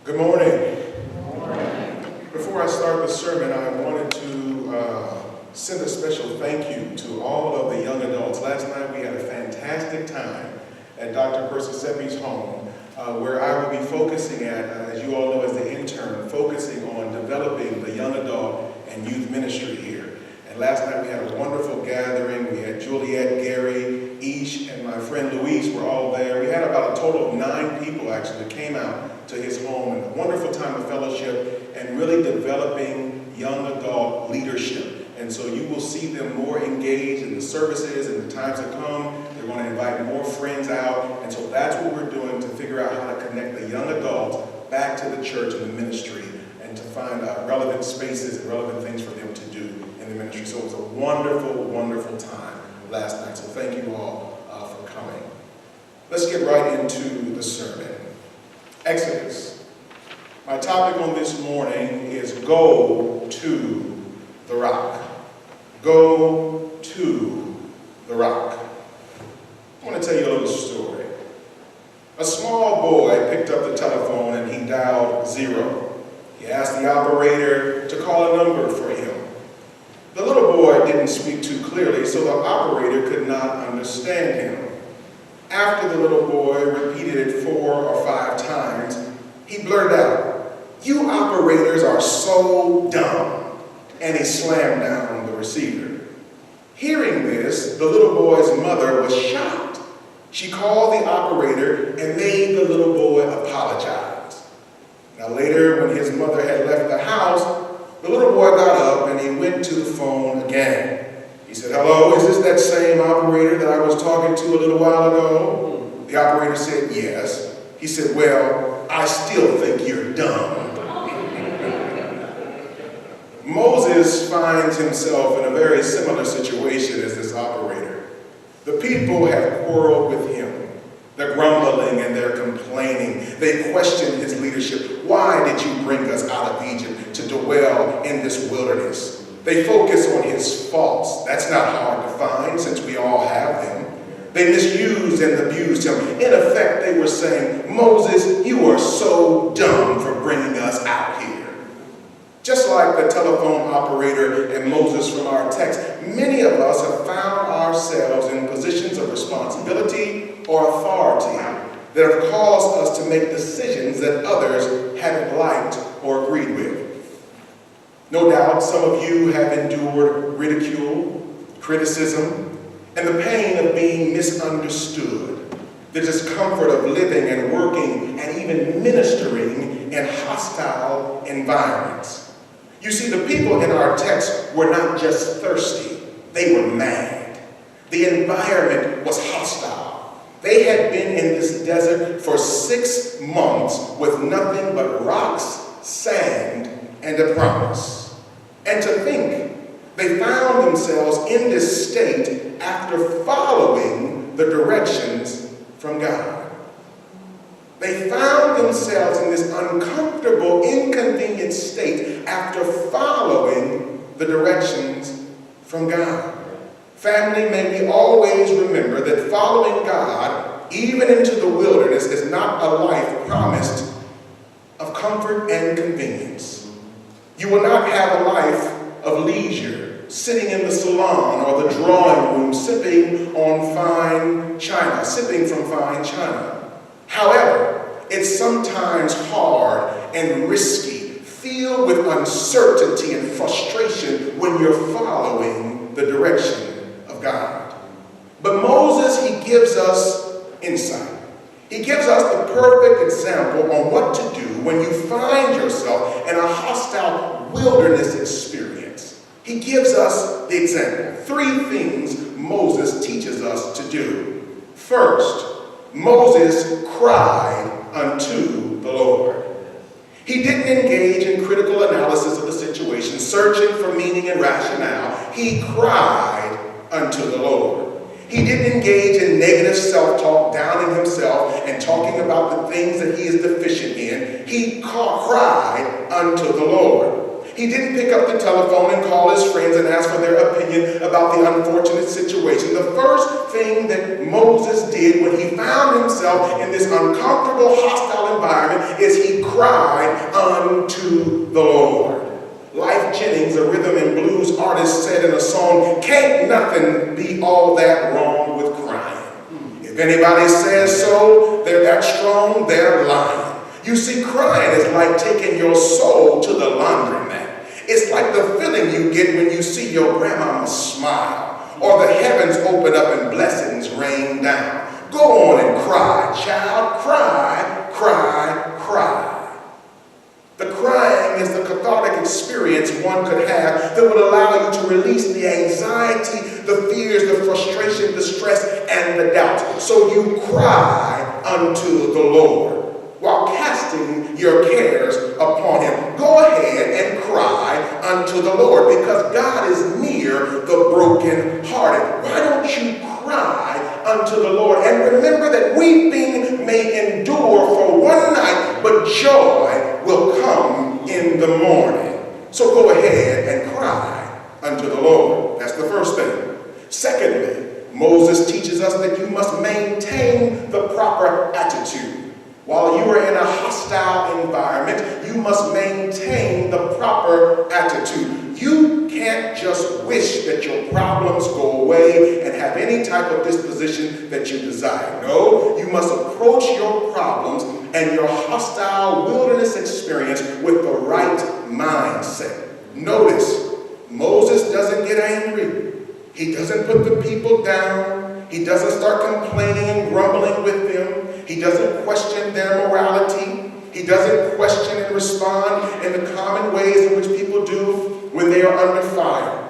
Good morning. Before I start the sermon, I wanted to send a special thank you to all of the young adults. Last night we had a fantastic time at Dr. Persiceppi's home, where I will be focusing as you all know as the intern, focusing on developing the young adult and youth ministry here. And last night we had a wonderful gathering. We had Juliet, Gary, Ish, and my friend Louise were all there. We had about a total of 9 people actually that came out to his home, and a wonderful time of fellowship and really developing young adult leadership. And so you will see them more engaged in the services and the times that come. They're going to invite more friends out. And so that's what we're doing to figure out how to connect the young adults back to the church and the ministry and to find relevant spaces and relevant things for them to do in the ministry. So it was a wonderful, wonderful time last night. So thank you all for coming. Let's get right into the sermon. Exodus. My topic on this morning is go to the rock. Go to the rock. I want to tell you a little story. A small boy picked up the telephone and he dialed 0. He asked the operator to call a number for him. The little boy didn't speak too clearly, so the operator could not understand him. After the little boy repeated it 4 or 5 times, he blurted out, "You operators are so dumb," and he slammed down the receiver. Hearing this, the little boy's mother was shocked. She called the operator and made the little boy apologize. Now later, when his mother had left the house, the little boy got up and he went to the phone again. He said, "Hello, is this that same operator that I was talking to a little while ago?" The operator said, "Yes." He said, "Well, I still think you're dumb." Moses finds himself in a very similar situation as this operator. The people have quarreled with him. They're grumbling and they're complaining. They question his leadership. "Why did you bring us out of Egypt to dwell in this wilderness?" They focus on his faults. That's not hard to find since we all have them. They misused and abused him. In effect, they were saying, "Moses, you are so dumb for bringing us out here." Just like the telephone operator and Moses from our text, many of us have found ourselves in positions of responsibility or authority that have caused us to make decisions that others haven't liked or agreed with. No doubt some of you have endured ridicule, criticism, and the pain of being misunderstood, the discomfort of living and working and even ministering in hostile environments. You see, the people in our text were not just thirsty, they were mad. The environment was hostile. They had been in this desert for 6 months with nothing but rocks, sand, and a promise. And to think, they found themselves in this state after following the directions from God. They found themselves in this uncomfortable, inconvenient state after following the directions from God. Family, may we always remember that following God, even into the wilderness, is not a life promised of comfort and convenience. You will not have a life of leisure, sitting in the salon or the drawing room, sipping from fine china. However, it's sometimes hard and risky, filled with uncertainty and frustration when you're following the direction of God. But Moses, he gives us insight. He gives us the perfect example on what to do when you find yourself in a hostile wilderness experience. He gives us the example. 3 things Moses teaches us to do. First, Moses cried unto the Lord. He didn't engage in critical analysis of the situation, searching for meaning and rationale. He cried unto the Lord. He didn't engage in negative self-talk, downing himself and talking about the things that he is deficient in. He cried unto the Lord. He didn't pick up the telephone and call his friends and ask for their opinion about the unfortunate situation. The first thing that Moses did when he found himself in this uncomfortable, hostile environment is he cried unto the Lord. Life Jennings, a rhythm and blues artist, said in a song, "Can't nothing be all that wrong with crying. If anybody says so, they're that strong, they're lying." You see, crying is like taking your soul to the laundromat. It's like the feeling you get when you see your grandmama smile, or the heavens open up and blessings rain down. Go on and cry, child. Cry, cry, cry. The crying is the cathartic experience one could have that would allow you to release the anxiety, the fears, the frustration, the stress, and the doubt. So you cry unto the Lord while casting your cares upon him. Go ahead and cry unto the Lord, because God is near the brokenhearted. Why don't you cry unto the Lord? And remember that weeping may endure for one night, but joy will come in the morning. So go ahead and cry unto the Lord. That's the first thing. Secondly, Moses teaches us that you must maintain the proper attitude. While you are in a hostile environment, you must maintain the proper attitude. You can't just wish that your problems go away and have any type of disposition that you desire. No, you must approach your problems and your hostile wilderness experience with the right mindset. Notice, Moses doesn't get angry. He doesn't put the people down. He doesn't start complaining and grumbling with them. He doesn't question their morality. He doesn't question and respond in the common ways in which people do when they are under fire.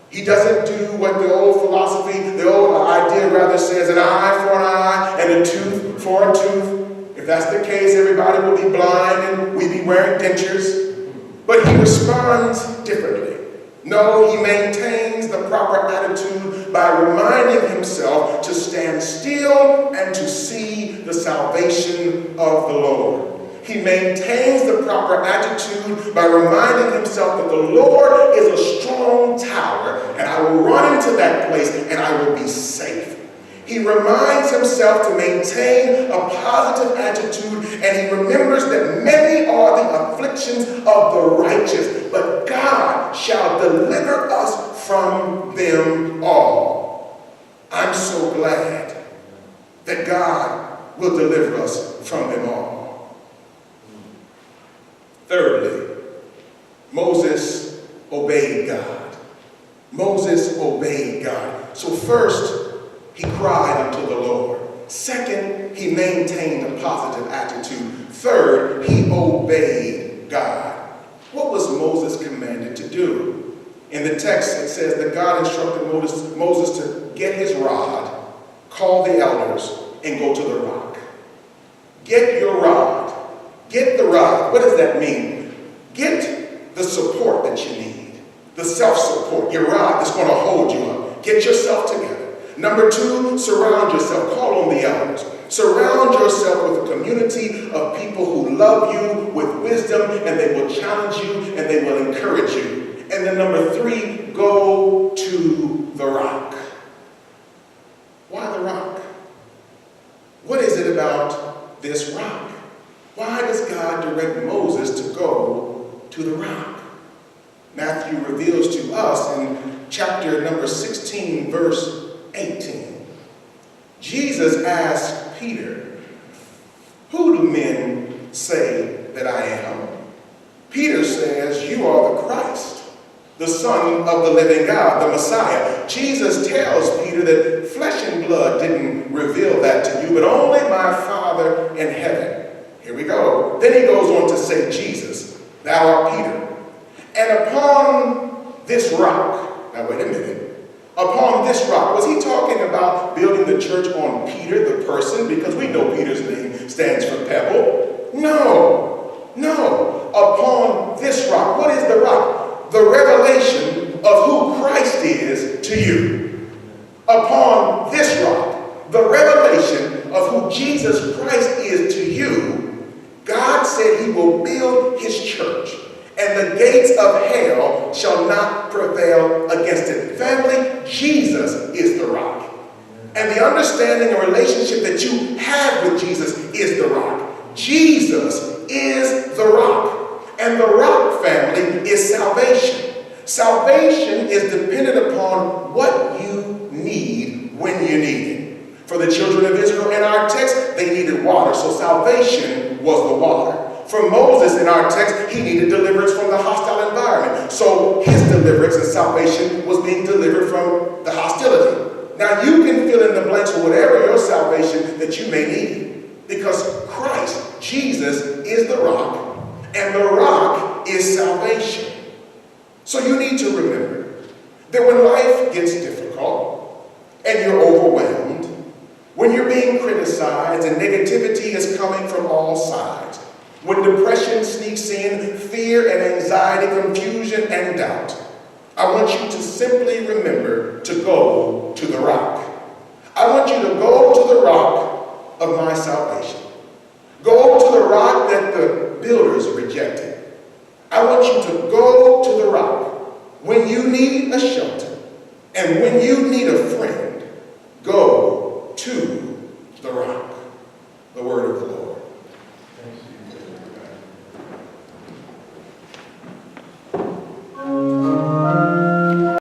He doesn't do what the old philosophy, the old idea rather says, an eye for an eye and a tooth for a tooth. If that's the case, everybody will be blind and we'd be wearing dentures. But he responds differently. No, he maintains the proper attitude by reminding himself to stand still and to see the salvation of the Lord. He maintains the proper attitude by reminding himself that the Lord is a strong tower, and I will run into that place and I will be safe. He reminds himself to maintain a positive attitude, and he remembers that many are the afflictions of the righteous, but God shall deliver us from them all. I'm so glad that God will deliver us from them all. Thirdly, Moses obeyed God. Moses obeyed God. So first, he cried unto the Lord. Second, he maintained a positive attitude. Third, he obeyed God. What was Moses commanded to do? In the text, it says that God instructed Moses to get his rod, call the elders, and go to the rock. Get your rod. Get the rod. What does that mean? Get the support that you need. The self-support. Your rod is going to hold you up. Get yourself together. Number two, surround yourself. Call on the elders. Surround yourself with a community of people who love you with wisdom, and they will challenge you and they will encourage you. And then number three, go to the rock. Why the rock? What is it about this rock? Why does God direct Moses to go to the rock? Matthew reveals to us in chapter number 16, verse 18. Jesus asked Peter, "Who do men say that I am?" Peter says, "You are the Christ, the Son of the living God, the Messiah." Jesus tells Peter that flesh and blood didn't reveal that to you, but only my Father in heaven. Here we go. Then he goes on to say, "Jesus, thou art Peter, and upon this rock," now wait a minute, upon this rock, was he talking about building the church on Peter, the person? Because we know Peter's name stands for pebble. No. Upon this rock. What is the rock? The revelation of who Christ is to you. Upon this rock, the revelation of who Jesus Christ is to you, God said he will build his church, and the gates of hell shall not prevail against it. Family, Jesus is the rock. And the understanding and relationship that you have with Jesus is the rock. Jesus is the rock. And the rock, family, is salvation. Salvation is dependent upon what you need when you need it. For the children of Israel in our text, they needed water, so salvation was the water. For Moses in our text, he needed deliverance from the hostile environment. So his deliverance and salvation was being delivered from the hostility. Now you can fill in the blanks for whatever your salvation that you may need. Because Christ, Jesus, is the rock, and the rock is salvation. So you need to remember that when life gets difficult and you're overwhelmed, when you're being criticized and negativity is coming from all sides, when depression sneaks in, fear and anxiety, confusion and doubt, I want you to simply remember to go to the rock. I want you to go to the rock of my salvation. Go to the rock that the builders rejected. I want you to go to the rock when you need a shelter and when you need a friend.